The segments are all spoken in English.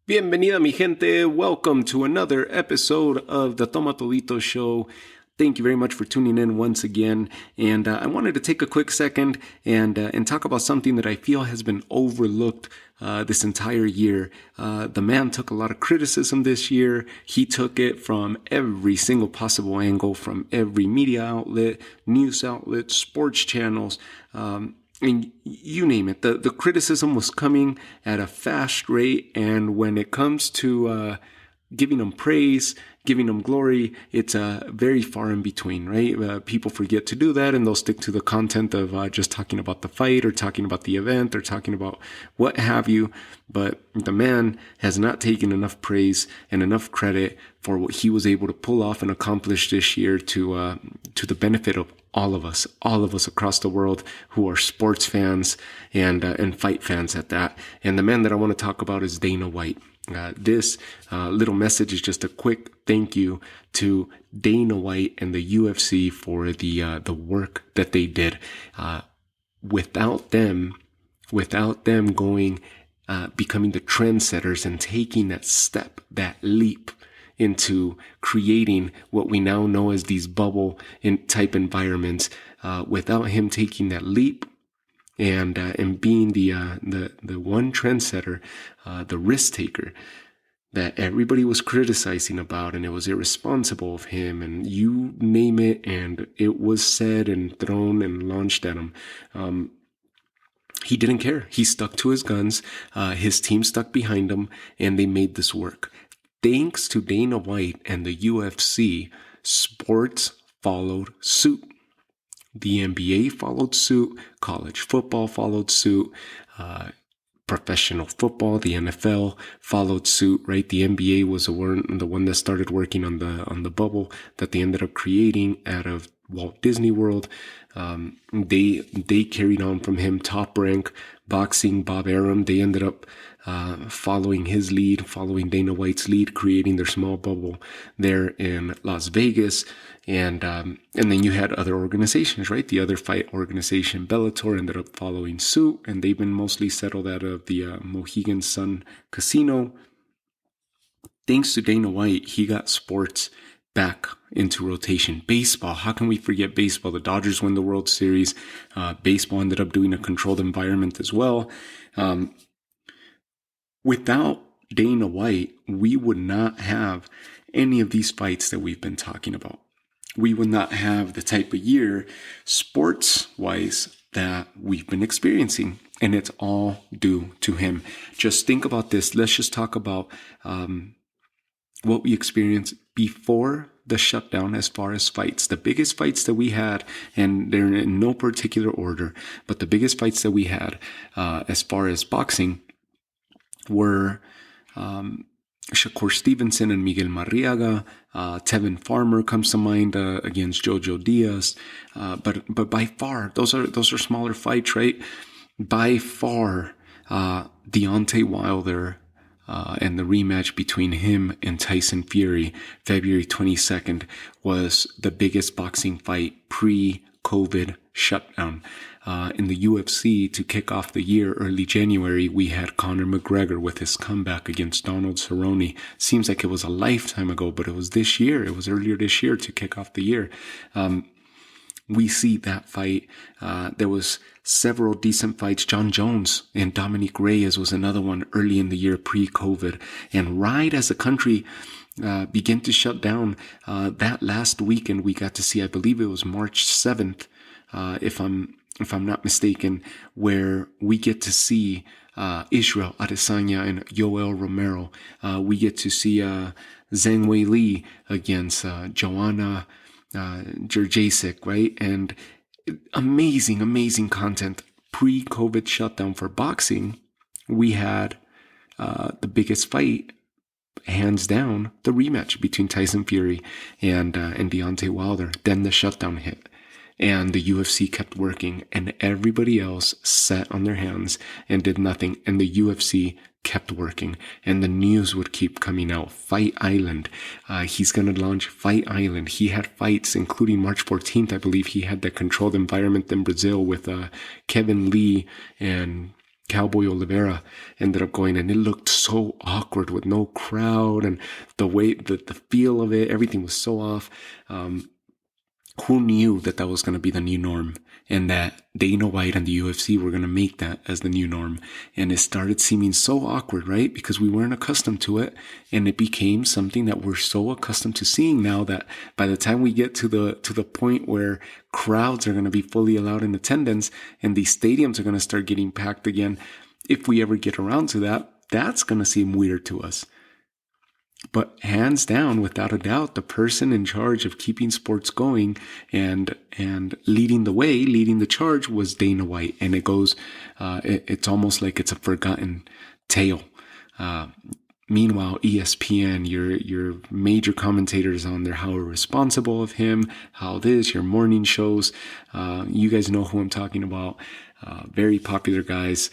Bienvenida, mi gente. Welcome to another episode of the Toma Todito Show. Thank you very much for tuning in once again. And I wanted to take a quick second and talk about something that I feel has been overlooked this entire year. The man took a lot of criticism this year. He took it from every single possible angle, from every media outlet, news outlet, sports channels, and you name it. The criticism was coming at a fast rate, and when it comes to giving them praise, giving them glory, it's very far in between, right? People forget to do that, and they'll stick to the content of just talking about the fight or talking about the event or talking about what have you. But the man has not taken enough praise and enough credit for what he was able to pull off and accomplish this year to the benefit of all of us across the world who are sports fans and fight fans at that. And the man that I want to talk about is Dana White. This little message is just a quick thank you to Dana White and the UFC for the work that they did. Without them going, becoming the trendsetters and taking that step, that leap into creating what we now know as these bubble type environments, without him taking that leap and being the one trendsetter, the risk taker that everybody was criticizing about, and it was irresponsible of him, and you name it, and it was said and thrown and launched at him. He didn't care. He stuck to his guns. His team stuck behind him, and they made this work. Thanks to Dana White and the UFC, sports followed suit. The NBA followed suit, college football followed suit, professional football, the NFL followed suit, right? The NBA was the one that started working on the bubble that they ended up creating out of Walt Disney World. They carried on from him. Top Rank Boxing, Bob Arum, they ended up following his lead, following Dana White's lead, creating their small bubble there in Las Vegas. And then you had other organizations, right? The other fight organization, Bellator, ended up following suit, and they've been mostly settled out of the Mohegan Sun Casino. Thanks to Dana White, he got sports back into rotation. Baseball, how can we forget baseball? The Dodgers won the World Series. Baseball ended up doing a controlled environment as well. Without Dana White, we would not have any of these fights that we've been talking about. We would not have the type of year, sports-wise, that we've been experiencing. And it's all due to him. Just think about this. Let's just talk about what we experienced before the shutdown as far as fights. The biggest fights that we had, and they're in no particular order, but the biggest fights that we had as far as boxing were Shakur Stevenson and Miguel Marriaga. Tevin Farmer comes to mind against Jojo Diaz. But by far, those are smaller fights, right? By far, Deontay Wilder and the rematch between him and Tyson Fury, February 22nd, was the biggest boxing fight pre-COVID shutdown. In the UFC, to kick off the year, early January, we had Conor McGregor with his comeback against Donald Cerrone. Seems like it was a lifetime ago, but it was this year. It was earlier this year to kick off the year. We see that fight. There was several decent fights. John Jones and Dominic Reyes was another one early in the year pre-COVID. And right as the country began to shut down, that last weekend we got to see, I believe it was March 7th, if I'm not mistaken, where we get to see Israel Adesanya and Yoel Romero. We get to see Zhang Wei Li against Joanna Jędrzejczyk, right? And amazing content. Pre-COVID shutdown for boxing, we had the biggest fight, hands down, the rematch between Tyson Fury and Deontay Wilder. Then the shutdown hit. And the UFC kept working, and everybody else sat on their hands and did nothing. And the UFC kept working, and the news would keep coming out. Fight Island. He's going to launch Fight Island. He had fights, including March 14th. I believe he had that controlled environment in Brazil with Kevin Lee and Cowboy Oliveira ended up going, and it looked so awkward with no crowd, and the way, the feel of it, everything was so off. Who knew that that was going to be the new norm, and that Dana White and the UFC were going to make that as the new norm? And it started seeming so awkward, right? Because we weren't accustomed to it, and it became something that we're so accustomed to seeing now that by the time we get to the point where crowds are going to be fully allowed in attendance and these stadiums are going to start getting packed again, if we ever get around to that, that's going to seem weird to us. But hands down, without a doubt, the person in charge of keeping sports going and leading the way, leading the charge, was Dana White. And it goes, it's almost like it's a forgotten tale. Meanwhile, ESPN, your major commentators on there, how irresponsible of him, how this, your morning shows, you guys know who I'm talking about, very popular guys.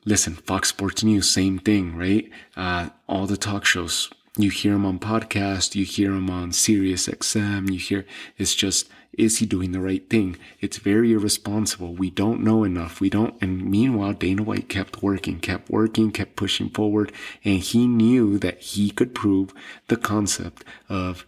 Listen, Fox Sports News, same thing, right? All the talk shows, you hear him on podcast, you hear him on Sirius XM, you hear, it's just, is he doing the right thing? It's very irresponsible. We don't know enough. And meanwhile, Dana White kept working, kept pushing forward. And he knew that he could prove the concept of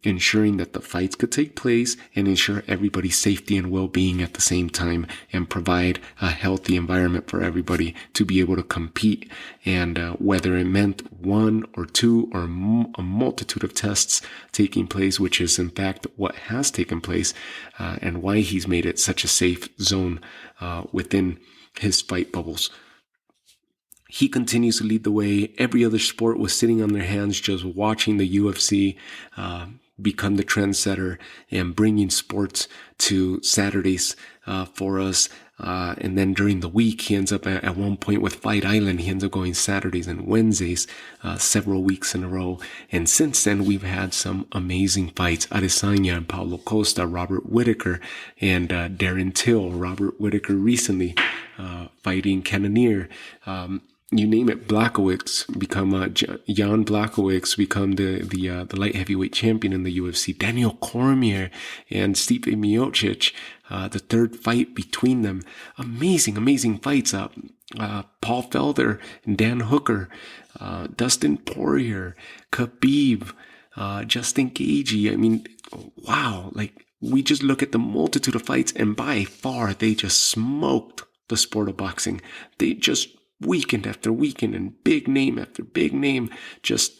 ensuring that the fights could take place and ensure everybody's safety and well-being at the same time, and provide a healthy environment for everybody to be able to compete. And whether it meant one or two or a multitude of tests taking place, which is in fact what has taken place, and why he's made it such a safe zone within his fight bubbles. He continues to lead the way. Every other sport was sitting on their hands just watching the UFC become the trendsetter and bringing sports to Saturdays for us. And then during the week, he ends up at one point with Fight Island, he ends up going Saturdays and Wednesdays, several weeks in a row. And since then, we've had some amazing fights. Adesanya and Paulo Costa, Robert Whittaker and Darren Till. Robert Whittaker recently fighting Cannonier. You name it, Blachowicz become Jan Blachowicz become the light heavyweight champion in the UFC. Daniel Cormier and Stipe Miocic, the third fight between them. Amazing fights. Paul Felder and Dan Hooker, Dustin Poirier, Khabib, Justin Gaethje. I mean, wow! Like, we just look at the multitude of fights, and by far they just smoked the sport of boxing. They just weekend after weekend, and big name after big name, just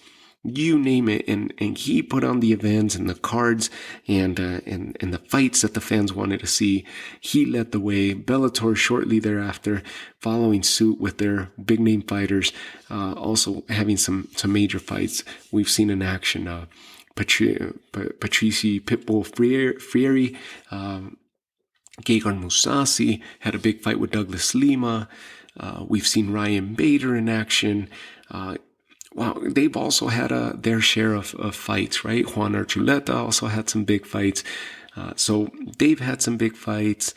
you name it, and he put on the events and the cards and the fights that the fans wanted to see. He led the way. Bellator shortly thereafter following suit with their big name fighters, also having some major fights we've seen in action. Patrici Pitbull Freire, Gegard Mousasi had a big fight with Douglas Lima. We've seen Ryan Bader in action. Wow, they've also had their share of fights, right? Juan Archuleta also had some big fights. So they've had some big fights.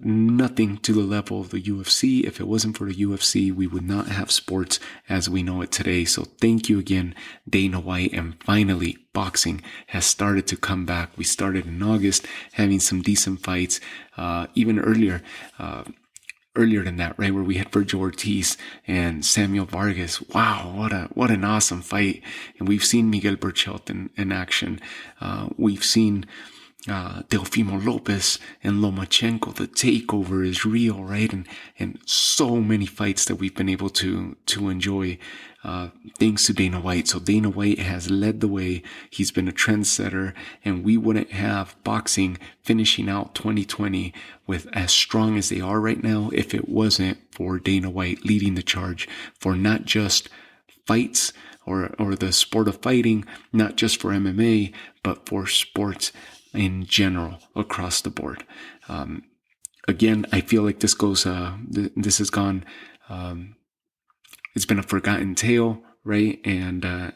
Nothing to the level of the UFC. If it wasn't for the UFC, we would not have sports as we know it today. So thank you again, Dana White. And finally, boxing has started to come back. We started in August having some decent fights, even earlier than that, right, where we had Virgil Ortiz and Samuel Vargas. Wow, what an awesome fight. And we've seen Miguel Berchelt in action. We've seen Teofimo Lopez and Lomachenko. The takeover is real, right? And so many fights that we've been able to enjoy thanks to Dana White. So Dana White has led the way. He's been a trendsetter, and we wouldn't have boxing finishing out 2020 with as strong as they are right now if it wasn't for Dana White leading the charge for not just fights or the sport of fighting, not just for MMA, but for sports in general across the board. Again, I feel like this has gone, it's been a forgotten tale, right? And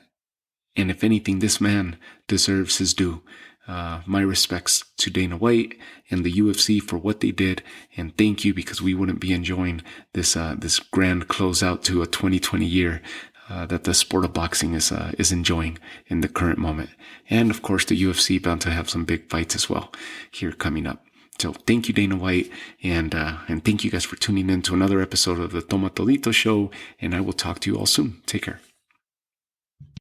if anything, this man deserves his due. My respects to Dana White and the UFC for what they did, and thank you, because we wouldn't be enjoying this grand closeout to a 2020 year that the sport of boxing is enjoying in the current moment. And of course, the UFC bound to have some big fights as well here coming up. So thank you, Dana White, and thank you guys for tuning in to another episode of the Toma Todito Show, and I will talk to you all soon. Take care.